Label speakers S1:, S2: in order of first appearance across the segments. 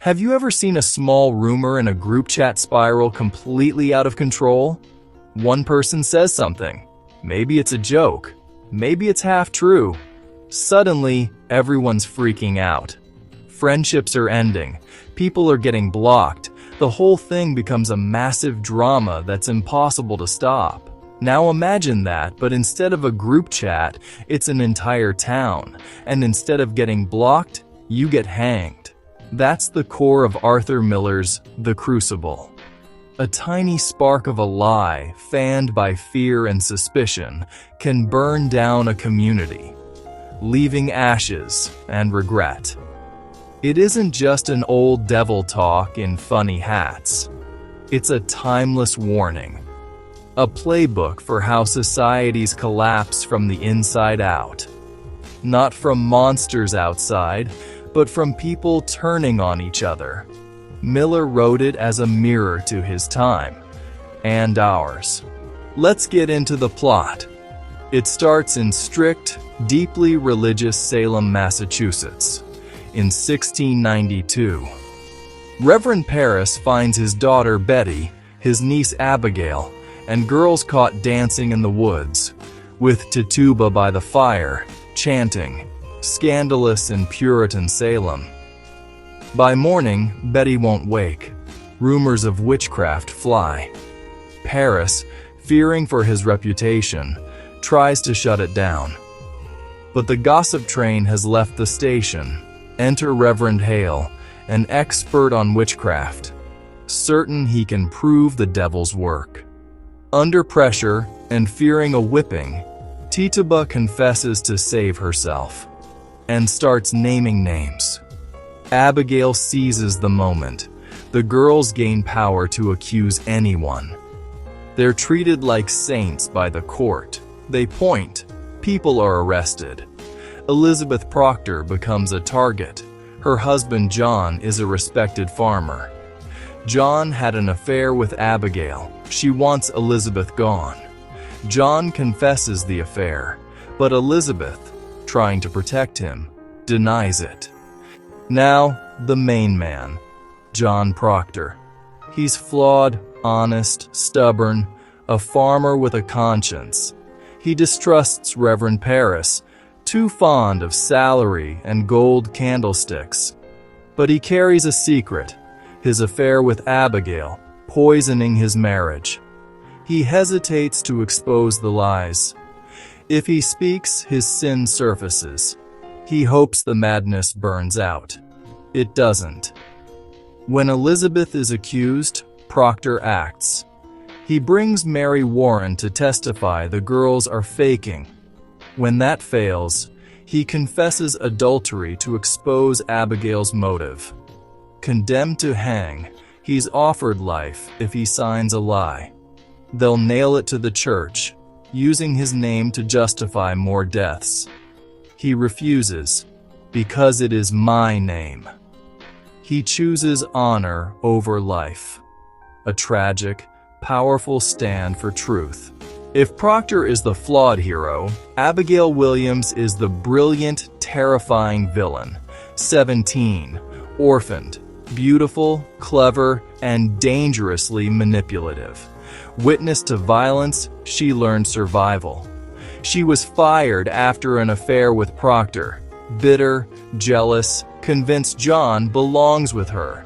S1: Have you ever seen a small rumor in a group chat spiral completely out of control? One person says something. Maybe it's a joke. Maybe it's half true. Suddenly, everyone's freaking out. Friendships are ending. People are getting blocked. The whole thing becomes a massive drama that's impossible to stop. Now imagine that, but instead of a group chat, it's an entire town. And instead of getting blocked, you get hanged. That's the core of Arthur Miller's The Crucible. A tiny spark of a lie, fanned by fear and suspicion, can burn down a community, leaving ashes and regret. It isn't just an old devil talk in funny hats. It's a timeless warning. A playbook for how societies collapse from the inside out. Not from monsters outside, but from people turning on each other. Miller wrote it as a mirror to his time, and ours. Let's get into the plot. It starts in strict, deeply religious Salem, Massachusetts, in 1692. Reverend Paris finds his daughter Betty, his niece Abigail, and girls caught dancing in the woods, with Tituba by the fire, chanting, "Scandalous in Puritan Salem." By morning, Betty won't wake. Rumors of witchcraft fly. Paris, fearing for his reputation, tries to shut it down. But the gossip train has left the station. Enter Reverend Hale, an expert on witchcraft, certain he can prove the devil's work. Under pressure and fearing a whipping, Tituba confesses to save herself and starts naming names. Abigail seizes the moment. The girls gain power to accuse anyone. They're treated like saints by the court. They point. People are arrested. Elizabeth Proctor becomes a target. Her husband John is a respected farmer. John had an affair with Abigail. She wants Elizabeth gone. John confesses the affair, but Elizabeth, trying to protect him, denies it. Now, the main man, John Proctor. He's flawed, honest, stubborn, a farmer with a conscience. He distrusts Reverend Paris, too fond of salary and gold candlesticks. But he carries a secret, his affair with Abigail, poisoning his marriage. He hesitates to expose the lies. If he speaks, his sin surfaces. He hopes the madness burns out. It doesn't. When Elizabeth is accused, Proctor acts. He brings Mary Warren to testify the girls are faking. When that fails, he confesses adultery to expose Abigail's motive. Condemned to hang, he's offered life if he signs a lie. They'll nail it to the church, using his name to justify more deaths. He refuses, because it is my name. He chooses honor over life. A tragic, powerful stand for truth. If Proctor is the flawed hero, Abigail Williams is the brilliant, terrifying villain. 17, orphaned, beautiful, clever, and dangerously manipulative. Witness to violence, she learned survival. She was fired after an affair with Proctor. Bitter, jealous, convinced John belongs with her.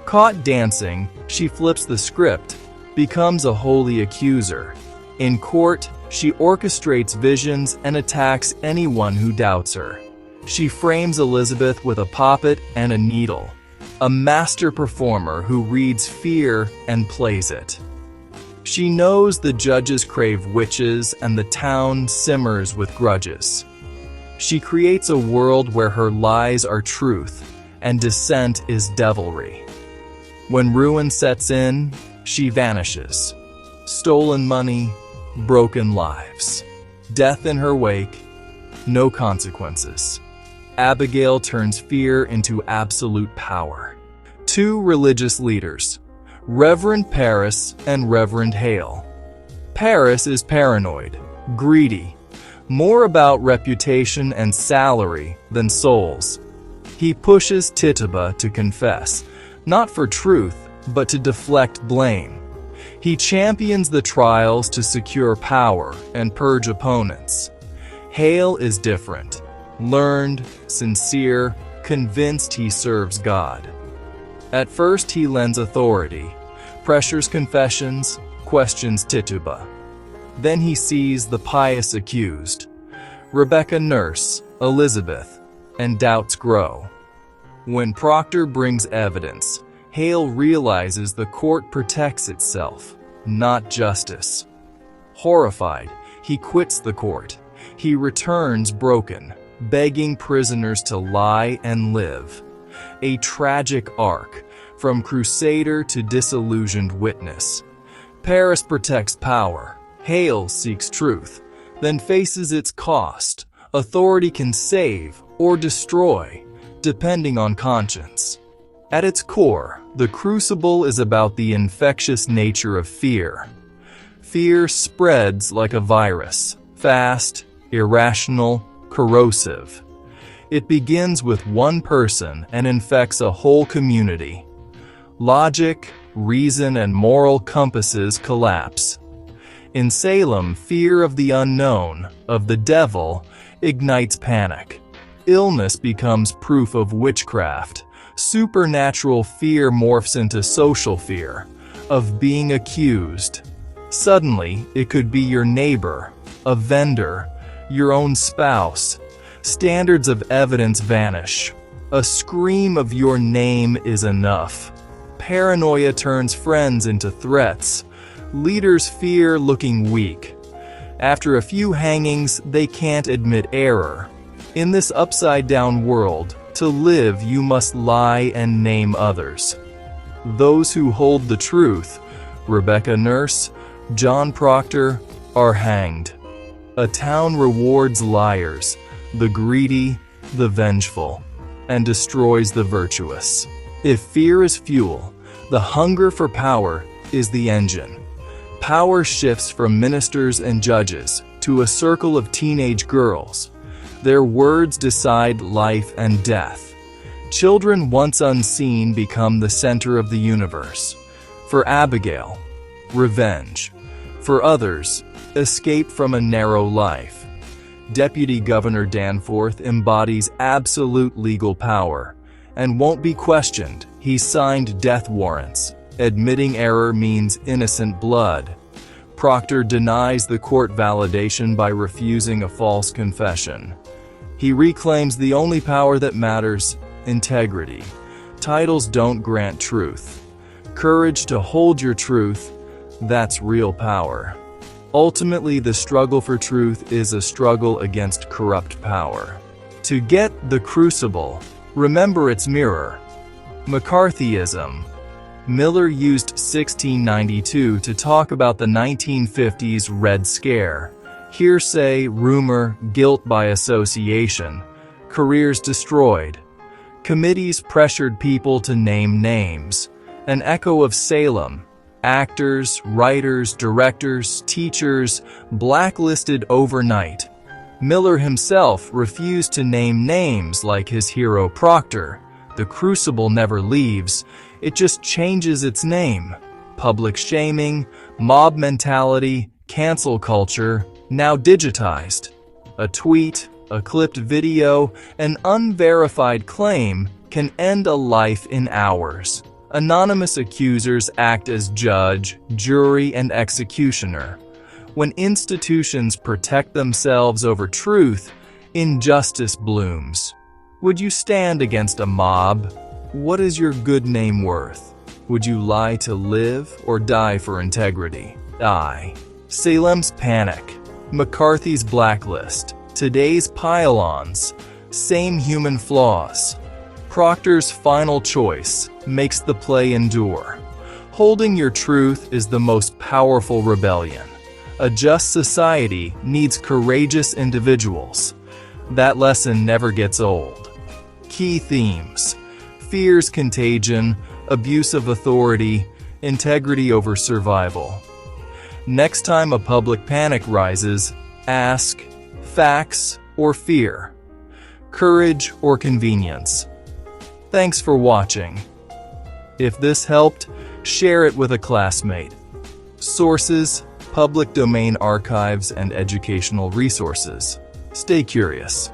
S1: Caught dancing, she flips the script, becomes a holy accuser. In court, she orchestrates visions and attacks anyone who doubts her. She frames Elizabeth with a poppet and a needle. A master performer who reads fear and plays it. She knows the judges crave witches and the town simmers with grudges. She creates a world where her lies are truth and dissent is devilry. When ruin sets in, she vanishes. Stolen money, broken lives. Death in her wake, no consequences. Abigail turns fear into absolute power. Two religious leaders, Reverend Paris and Reverend Hale. Paris is paranoid, greedy, more about reputation and salary than souls. He pushes Tituba to confess, not for truth, but to deflect blame. He champions the trials to secure power and purge opponents. Hale is different, learned, sincere, convinced he serves God. At first he lends authority, pressures confessions, questions Tituba. Then he sees the pious accused, Rebecca Nurse, Elizabeth, and doubts grow. When Proctor brings evidence, Hale realizes the court protects itself, not justice. Horrified, he quits the court. He returns broken, begging prisoners to lie and live. A tragic arc, from crusader to disillusioned witness. Paris protects power. Hale seeks truth, then faces its cost. Authority can save or destroy, depending on conscience. At its core, the Crucible is about the infectious nature of fear. Fear spreads like a virus, fast, irrational, corrosive. It begins with one person and infects a whole community. Logic, reason, and moral compasses collapse. In Salem, fear of the unknown, of the devil, ignites panic. Illness becomes proof of witchcraft. Supernatural fear morphs into social fear, of being accused. Suddenly, it could be your neighbor, a vendor, your own spouse. Standards of evidence vanish. A scream of your name is enough. Paranoia turns friends into threats. Leaders fear looking weak. After a few hangings, they can't admit error. In this upside-down world, to live you must lie and name others. Those who hold the truth, Rebecca Nurse, John Proctor, are hanged. A town rewards liars, the greedy, the vengeful, and destroys the virtuous. If fear is fuel, the hunger for power is the engine. Power shifts from ministers and judges to a circle of teenage girls. Their words decide life and death. Children once unseen become the center of the universe. For Abigail, revenge. For others, escape from a narrow life. Deputy Governor Danforth embodies absolute legal power and won't be questioned. He signed death warrants. Admitting error means innocent blood. Proctor denies the court validation by refusing a false confession. He reclaims the only power that matters, integrity. Titles don't grant truth. Courage to hold your truth, that's real power. Ultimately, the struggle for truth is a struggle against corrupt power. To get the Crucible, remember its mirror. McCarthyism. Miller used 1692 to talk about the 1950s Red Scare. Hearsay, rumor, guilt by association. Careers destroyed. Committees pressured people to name names. An echo of Salem. Actors, writers, directors, teachers, blacklisted overnight. Miller himself refused to name names like his hero Proctor. The Crucible never leaves, it just changes its name. Public shaming, mob mentality, cancel culture, now digitized. A tweet, a clipped video, an unverified claim can end a life in hours. Anonymous accusers act as judge, jury, and executioner. When institutions protect themselves over truth, injustice blooms. Would you stand against a mob? What is your good name worth? Would you lie to live or die for integrity? Die. Salem's panic. McCarthy's blacklist. Today's pile-ons. Same human flaws. Proctor's final choice makes the play endure. Holding your truth is the most powerful rebellion. A just society needs courageous individuals. That lesson never gets old. Key themes: fear's contagion, abuse of authority, integrity over survival. Next time a public panic rises, ask, facts or fear? Courage or convenience? Thanks for watching. If this helped, share it with a classmate. Sources: public domain archives and educational resources. Stay curious.